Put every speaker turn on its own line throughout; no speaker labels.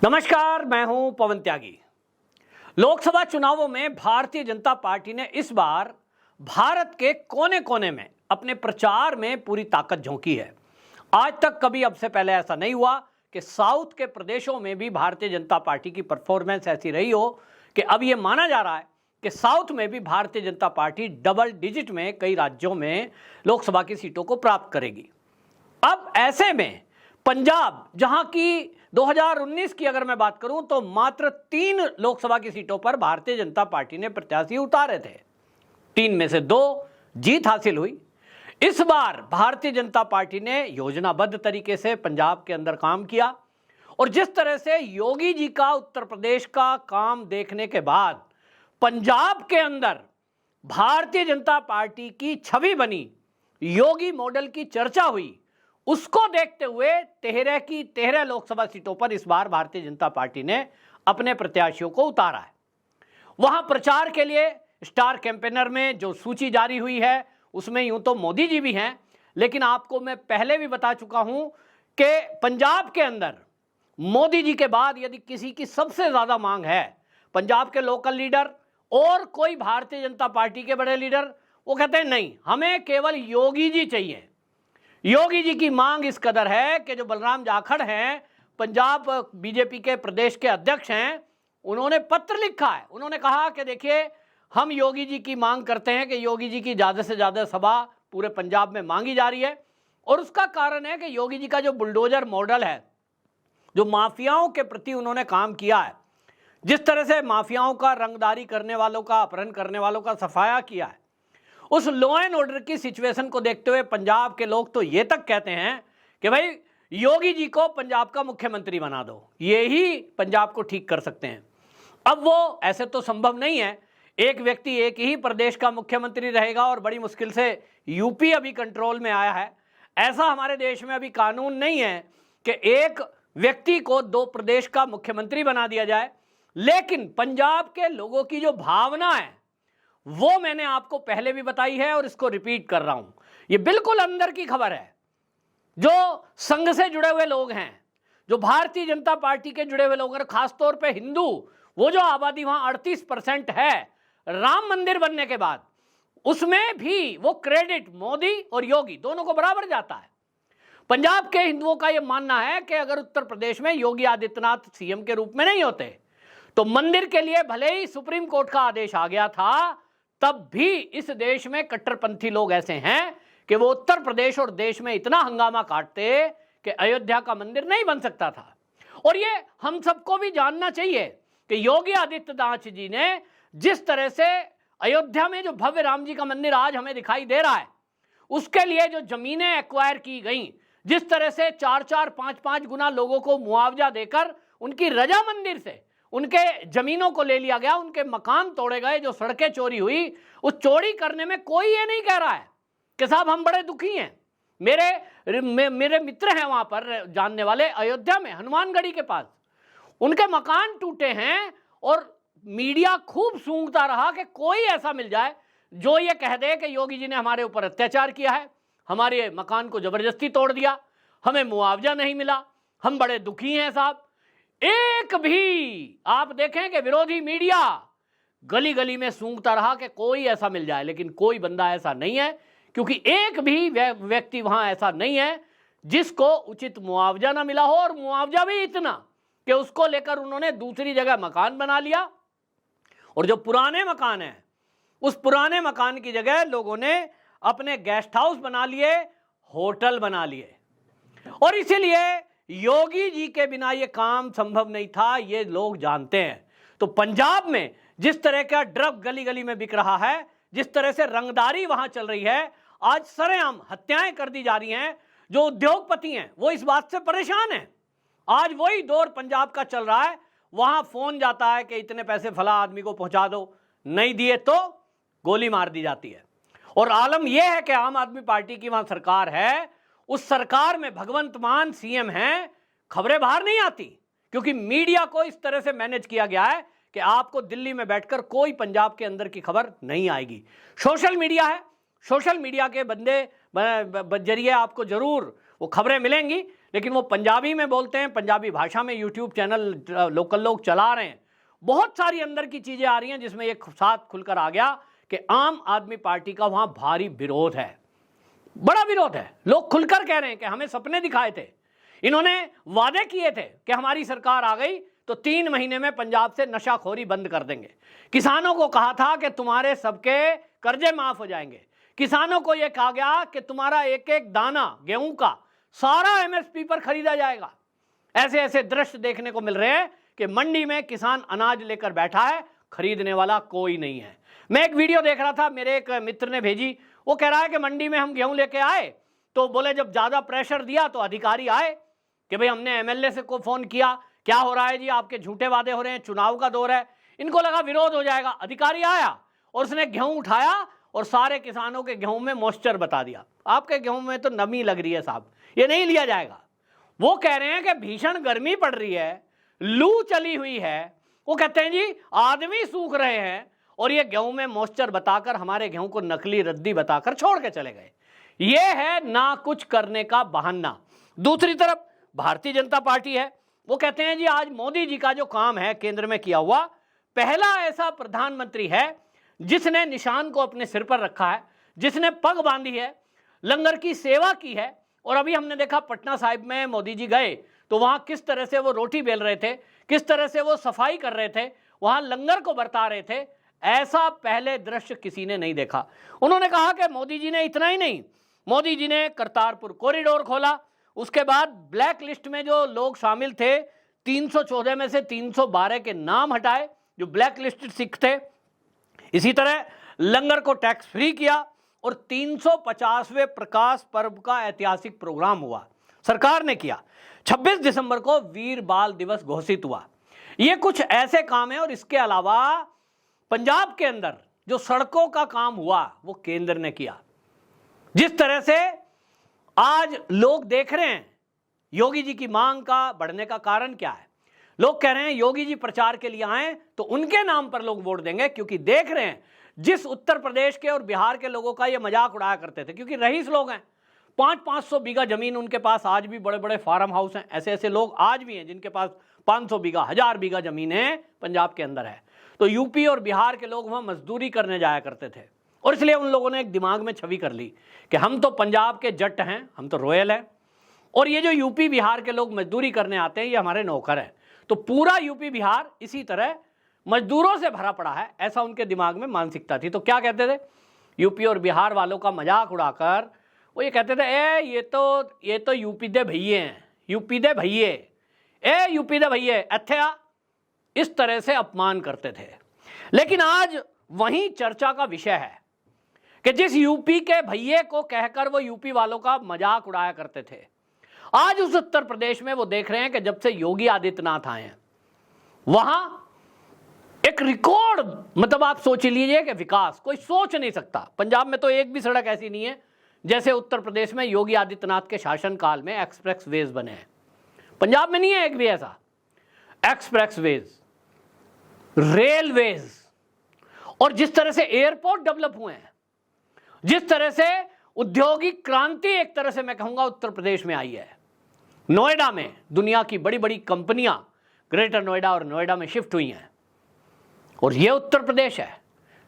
नमस्कार, मैं हूं पवन त्यागी। लोकसभा चुनावों में भारतीय जनता पार्टी ने इस बार भारत के कोने कोने में अपने प्रचार में पूरी ताकत झोंकी है। आज तक कभी अब से पहले ऐसा नहीं हुआ कि साउथ के प्रदेशों में भी भारतीय जनता पार्टी की परफॉर्मेंस ऐसी रही हो कि अब यह माना जा रहा है कि साउथ में भी Bharatiya Janata party double digit में कई राज्यों में लोकसभा की सीटों को प्राप्त करेगी। अब ऐसे में पंजाब, जहां की 2019 की अगर मैं बात करूं तो मात्र 3 लोकसभा की सीटों पर भारतीय जनता पार्टी ने प्रत्याशी उतारे थे, 3 में से 2 जीत हासिल हुई। इस बार भारतीय जनता पार्टी ने योजनाबद्ध तरीके से पंजाब के अंदर काम किया और जिस तरह से योगी जी का उत्तर प्रदेश का काम देखने के बाद पंजाब के अंदर भारतीय जनता पार्टी की छवि बनी, योगी मॉडल की चर्चा हुई, उसको देखते हुए 13 की 13 लोकसभा सीटों पर इस बार भारतीय जनता पार्टी ने अपने प्रत्याशियों को उतारा है। वहां प्रचार के लिए स्टार कैंपेनर में जो सूची जारी हुई है उसमें यूं तो मोदी जी भी हैं, लेकिन आपको मैं पहले भी बता चुका हूं कि पंजाब के अंदर मोदी जी के बाद यदि किसी की सबसे ज्यादा मांग है, पंजाब के लोकल लीडर और कोई भारतीय जनता पार्टी के बड़े लीडर, वो कहते हैं नहीं, हमें केवल योगी जी चाहिए। योगी जी की मांग इस कदर है कि जो बलराम जाखड़ हैं, पंजाब बीजेपी के प्रदेश के अध्यक्ष हैं, उन्होंने पत्र लिखा है। उन्होंने कहा कि देखिए, हम योगी जी की मांग करते हैं कि योगी जी की ज़्यादा से ज़्यादा सभा पूरे पंजाब में मांगी जा रही है और उसका कारण है कि योगी जी का जो बुलडोजर मॉडल है, जो माफियाओं के प्रति उन्होंने काम किया है, जिस तरह से माफियाओं का, रंगदारी करने वालों का, अपहरण करने वालों का सफाया किया है, उस लॉ एंड ऑर्डर की सिचुएशन को देखते हुए पंजाब के लोग तो ये तक कहते हैं कि भाई योगी जी को पंजाब का मुख्यमंत्री बना दो, ये ही पंजाब को ठीक कर सकते हैं। अब वो ऐसे तो संभव नहीं है, एक व्यक्ति एक ही प्रदेश का मुख्यमंत्री रहेगा और बड़ी मुश्किल से यूपी अभी कंट्रोल में आया है। ऐसा हमारे देश में अभी कानून नहीं है कि एक व्यक्ति को 2 प्रदेश का मुख्यमंत्री बना दिया जाए, लेकिन पंजाब के लोगों की जो भावना है वो मैंने आपको पहले भी बताई है और इसको रिपीट कर रहा हूं। ये बिल्कुल अंदर की खबर है। जो संघ से जुड़े हुए लोग हैं, जो भारतीय जनता पार्टी के जुड़े हुए लोग हैं, खासतौर पे हिंदू, वो जो आबादी वहां 38% है राम मंदिर बनने के बाद, उसमें भी वो क्रेडिट मोदी और योगी दोनों को बराबर जाता है। पंजाब के हिंदुओं का यह मानना है कि अगर उत्तर प्रदेश में योगी आदित्यनाथ सीएम के रूप में नहीं होते तो मंदिर के लिए भले ही सुप्रीम कोर्ट का आदेश आ गया था, तब भी इस देश में कट्टरपंथी लोग ऐसे हैं कि वो उत्तर प्रदेश और देश में इतना हंगामा काटते कि अयोध्या का मंदिर नहीं बन सकता था। और ये हम सबको भी जानना चाहिए कि योगी आदित्यनाथ जी ने जिस तरह से अयोध्या में जो भव्य राम जी का मंदिर आज हमें दिखाई दे रहा है, उसके लिए जो जमीनें एक्वायर की गई, जिस तरह से 4-4, 5-5 गुना लोगों को मुआवजा देकर उनकी रजामंदी से उनके जमीनों को ले लिया गया, उनके मकान तोड़े गए, जो सड़कें चोरी हुई, उस चोरी करने में कोई ये नहीं कह रहा है कि साहब हम बड़े दुखी हैं। मेरे मित्र हैं वहां पर जानने वाले, अयोध्या में हनुमानगढ़ी के पास उनके मकान टूटे हैं और मीडिया खूब सूंघता रहा कि कोई ऐसा मिल जाए जो ये कह दे कि योगी जी ने हमारे ऊपर अत्याचार किया है, हमारे मकान को जबरदस्ती तोड़ दिया, हमें मुआवजा नहीं मिला, हम बड़े दुखी हैं साहब। एक भी आप देखें कि विरोधी मीडिया गली गली में सूंघता रहा कि कोई ऐसा मिल जाए, लेकिन कोई बंदा ऐसा नहीं है, क्योंकि एक भी व्यक्ति वहां ऐसा नहीं है जिसको उचित मुआवजा ना मिला हो, और मुआवजा भी इतना कि उसको लेकर उन्होंने दूसरी जगह मकान बना लिया और जो पुराने मकान है उस पुराने मकान की जगह लोगों ने अपने गेस्ट हाउस बना लिए, होटल बना लिए। और इसीलिए योगी जी के बिना यह काम संभव नहीं था, ये लोग जानते हैं। तो पंजाब में जिस तरह का ड्रग गली गली में बिक रहा है, जिस तरह से रंगदारी वहां चल रही है, आज सरेआम हत्याएं कर दी जा रही हैं, जो उद्योगपति हैं वो इस बात से परेशान हैं। आज वही दौर पंजाब का चल रहा है, वहां फोन जाता है कि इतने पैसे फला आदमी को पहुंचा दो, नहीं दिए तो गोली मार दी जाती है। और आलम यह है कि आम आदमी पार्टी की वहां सरकार है, उस सरकार में भगवंत मान सीएम हैं, खबरें बाहर नहीं आती क्योंकि मीडिया को इस तरह से मैनेज किया गया है कि आपको दिल्ली में बैठकर कोई पंजाब के अंदर की खबर नहीं आएगी। सोशल मीडिया है, सोशल मीडिया के बंदे जरिए आपको जरूर वो खबरें मिलेंगी, लेकिन वो पंजाबी में बोलते हैं, पंजाबी भाषा में यूट्यूब चैनल लोकल लोग चला रहे हैं। बहुत सारी अंदर की चीजें आ रही हैं जिसमें एक साथ खुलकर आ गया कि आम आदमी पार्टी का वहां भारी विरोध है, बड़ा विरोध है। लोग खुलकर कह रहे हैं कि हमें सपने दिखाए थे, इन्होंने वादे किए थे कि हमारी सरकार आ गई तो 3 महीने में पंजाब से नशाखोरी बंद कर देंगे। किसानों को कहा था कि तुम्हारे सबके कर्जे माफ हो जाएंगे। किसानों को यह कहा गया कि तुम्हारा एक एक दाना गेहूं का सारा एमएसपी पर खरीदा जाएगा। ऐसे ऐसे दृश्य देखने को मिल रहे हैं कि मंडी में किसान अनाज लेकर बैठा है, खरीदने वाला कोई नहीं है। मैं एक वीडियो देख रहा था, मेरे एक मित्र ने भेजी, वो कह रहा है कि मंडी में हम गेहूं लेके आए तो बोले जब ज्यादा प्रेशर दिया तो अधिकारी आए कि भाई हमने एमएलए से को फोन किया, क्या हो रहा है जी, आपके झूठे वादे हो रहे हैं, चुनाव का दौर है। इनको लगा विरोध हो जाएगा, अधिकारी आया और उसने गेहूं उठाया और सारे किसानों के गेहूं में मॉइस्चर बता दिया, आपके गेहूं में तो नमी लग रही है साहब, ये नहीं लिया जाएगा। वो कह रहे हैं कि भीषण गर्मी पड़ रही है, लू चली हुई है, वो कहते हैं जी आदमी सूख रहे हैं और ये गेहूं में मॉइस्चर बताकर हमारे गेहूं को नकली रद्दी बताकर छोड़ के चले गए। ये है ना कुछ करने का बहाना। दूसरी तरफ भारतीय जनता पार्टी है, वो कहते हैं जी आज मोदी जी का जो काम है केंद्र में किया हुआ, पहला ऐसा प्रधानमंत्री है जिसने निशान को अपने सिर पर रखा है, जिसने पग बांधी है, लंगर की सेवा की है। और अभी हमने देखा पटना साहिब में मोदी जी गए तो वहां किस तरह से वो रोटी बेल रहे थे, किस तरह से वो सफाई कर रहे थे, वहां लंगर को बरता रहे थे। ऐसा पहले दृश्य किसी ने नहीं देखा। उन्होंने कहा कि मोदी जी ने इतना ही नहीं, मोदी जी ने करतारपुर कॉरिडोर खोला, उसके बाद ब्लैक लिस्ट में जो लोग शामिल थे 314 में से 312 के नाम हटाए जो ब्लैक लिस्टेड सिख थे। इसी तरह लंगर को टैक्स फ्री किया और 350वें प्रकाश पर्व का ऐतिहासिक प्रोग्राम हुआ, सरकार ने किया। 26 दिसंबर को वीर बाल दिवस घोषित हुआ। ये कुछ ऐसे काम है। और इसके अलावा पंजाब के अंदर जो सड़कों का काम हुआ वो केंद्र ने किया। जिस तरह से आज लोग देख रहे हैं योगी जी की मांग का बढ़ने का कारण क्या है, लोग कह रहे हैं योगी जी प्रचार के लिए आए तो उनके नाम पर लोग वोट देंगे, क्योंकि देख रहे हैं जिस उत्तर प्रदेश के और बिहार के लोगों का ये मजाक उड़ाया करते थे, क्योंकि रईस लोग हैं, 500-500 बीघा जमीन उनके पास आज भी, बड़े बड़े फार्म हाउस हैं, ऐसे ऐसे लोग आज भी हैं जिनके पास 500 बीघा 1000 बीघा जमीन है पंजाब के अंदर है। तो यूपी और बिहार के लोग वहां मजदूरी करने जाया करते थे और इसलिए उन लोगों ने एक दिमाग में छवि कर ली कि हम तो पंजाब के जट हैं, हम तो रॉयल हैं और ये जो यूपी बिहार के लोग मजदूरी करने आते हैं ये हमारे नौकर हैं। तो पूरा यूपी बिहार इसी तरह मजदूरों से भरा पड़ा है, ऐसा उनके दिमाग में मानसिकता थी। तो क्या कहते थे, यूपी और बिहार वालों का मजाक उड़ाकर वो ये कहते थे ये तो यूपी दे भैये हैं, यूपी दे भैये, यूपी दे भैये इत्थे आ, इस तरह से अपमान करते थे। लेकिन आज वही चर्चा का विषय है कि जिस यूपी के भैये को कहकर वो यूपी वालों का मजाक उड़ाया करते थे, आज उस उत्तर प्रदेश में वो देख रहे हैं कि जब से योगी आदित्यनाथ आए हैं वहां एक रिकॉर्ड, मतलब आप सोच लीजिए कि विकास कोई सोच नहीं सकता। पंजाब में तो एक भी सड़क ऐसी नहीं है जैसे उत्तर प्रदेश में योगी आदित्यनाथ के शासनकाल में एक्सप्रेस वेज बने हैं। पंजाब में नहीं है एक भी ऐसा एक्सप्रेस वेज, रेलवेज, और जिस तरह से एयरपोर्ट डेवलप हुए हैं, जिस तरह से औद्योगिक क्रांति एक तरह से मैं कहूंगा उत्तर प्रदेश में आई है। नोएडा में दुनिया की बड़ी बड़ी कंपनियां ग्रेटर नोएडा और नोएडा में शिफ्ट हुई हैं और यह उत्तर प्रदेश है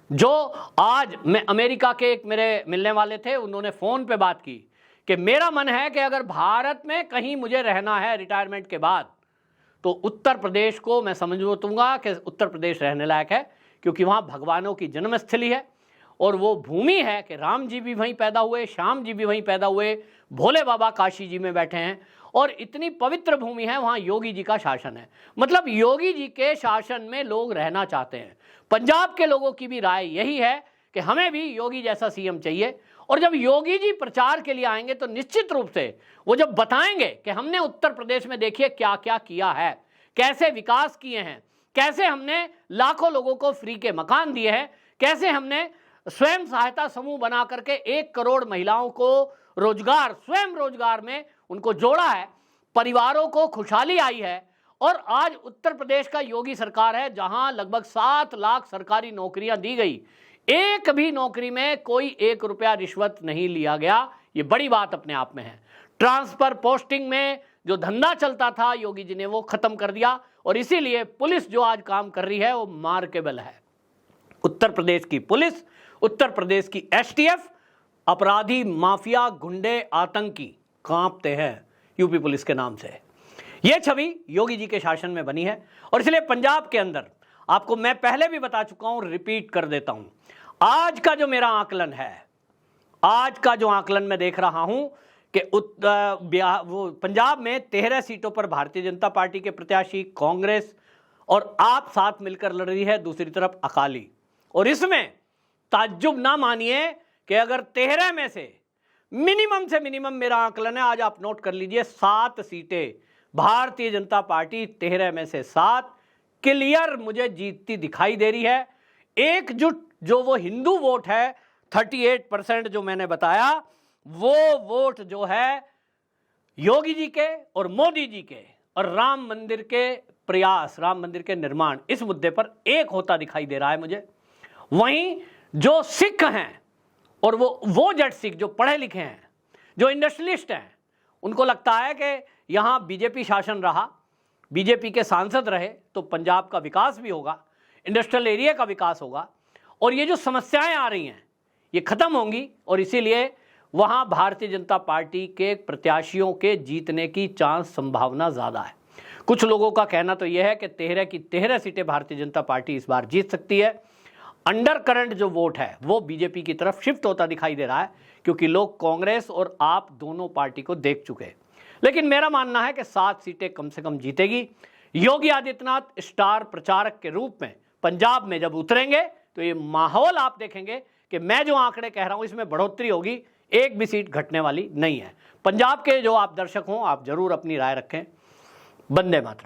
जो आज मैं अमेरिका के एक मेरे मिलने वाले थे, उन्होंने फोन पे बात की कि मेरा मन है कि अगर भारत में कहीं मुझे रहना है रिटायरमेंट के बाद तो उत्तर प्रदेश को मैं समझूंगा कि उत्तर प्रदेश रहने लायक है, क्योंकि वहां भगवानों की जन्मस्थली है और वो भूमि है कि राम जी भी वहीं पैदा हुए, श्याम जी भी वहीं पैदा हुए, भोले बाबा काशी जी में बैठे हैं और इतनी पवित्र भूमि है, वहां योगी जी का शासन है। मतलब योगी जी के शासन में लोग रहना चाहते हैं। पंजाब के लोगों की भी राय यही है कि हमें भी योगी जैसा सीएम चाहिए। और जब योगी जी प्रचार के लिए आएंगे तो निश्चित रूप से वो जब बताएंगे कि हमने उत्तर प्रदेश में देखिए क्या क्या किया है, कैसे विकास किए हैं, कैसे हमने लाखों लोगों को फ्री के मकान दिए हैं, कैसे हमने स्वयं सहायता समूह बना करके 1 करोड़ महिलाओं को रोजगार, स्वयं रोजगार में उनको जोड़ा है, परिवारों को खुशहाली आई है। और आज उत्तर प्रदेश का योगी सरकार है जहां लगभग 7 लाख सरकारी नौकरियां दी गई, एक भी नौकरी में कोई 1 रुपया रिश्वत नहीं लिया गया। ये बड़ी बात अपने आप में है। ट्रांसफर पोस्टिंग में जो धंधा चलता था योगी जी ने वो खत्म कर दिया, और इसीलिए पुलिस जो आज काम कर रही है वो मार्केबल है। उत्तर प्रदेश की पुलिस, उत्तर प्रदेश की एसटीएफ, अपराधी, माफिया, गुंडे, आतंकी कांपते हैं यूपी पुलिस के नाम से। यह छवि योगी जी के शासन में बनी है, और इसलिए पंजाब के अंदर आपको मैं पहले भी बता चुका हूं, रिपीट कर देता हूं। आज का जो मेरा आकलन है, आज का जो आकलन मैं देख रहा हूं कि पंजाब में 13 सीटों पर भारतीय जनता पार्टी के प्रत्याशी, कांग्रेस और आप साथ मिलकर लड़ रही है, दूसरी तरफ अकाली। और इसमें ताज्जुब ना मानिए कि अगर 13 में से मिनिमम मेरा आकलन है, आज आप नोट कर लीजिए, 7 सीटें भारतीय जनता पार्टी, 13 में से 7 क्लियर मुझे जीतती दिखाई दे रही है। एकजुट जो वो हिंदू वोट है 38% जो मैंने बताया, वो वोट जो है योगी जी के और मोदी जी के और राम मंदिर के प्रयास, राम मंदिर के निर्माण, इस मुद्दे पर एक होता दिखाई दे रहा है मुझे। वहीं जो सिख हैं और वो जट सिख जो पढ़े लिखे हैं, जो इंडस्ट्रियलिस्ट हैं, उनको लगता है कि यहां बीजेपी शासन रहा, बीजेपी के सांसद रहे तो पंजाब का विकास भी होगा, इंडस्ट्रियल एरिया का विकास होगा, और ये जो समस्याएं आ रही हैं ये खत्म होंगी, और इसीलिए वहां भारतीय जनता पार्टी के प्रत्याशियों के जीतने की चांस, संभावना ज्यादा है। कुछ लोगों का कहना तो यह है कि 13 की 13 सीटें भारतीय जनता पार्टी इस बार जीत सकती है। अंडर करंट जो वोट है वो बीजेपी की तरफ शिफ्ट होता दिखाई दे रहा है, क्योंकि लोग कांग्रेस और आप दोनों पार्टी को देख चुके हैं। लेकिन मेरा मानना है कि 7 सीटें कम से कम जीतेगी। योगी आदित्यनाथ स्टार प्रचारक के रूप में पंजाब में जब उतरेंगे तो ये माहौल आप देखेंगे कि मैं जो आंकड़े कह रहा हूं इसमें बढ़ोतरी होगी, एक भी सीट घटने वाली नहीं है। पंजाब के जो आप दर्शक हों, आप जरूर अपनी राय रखें। वंदे मातरम।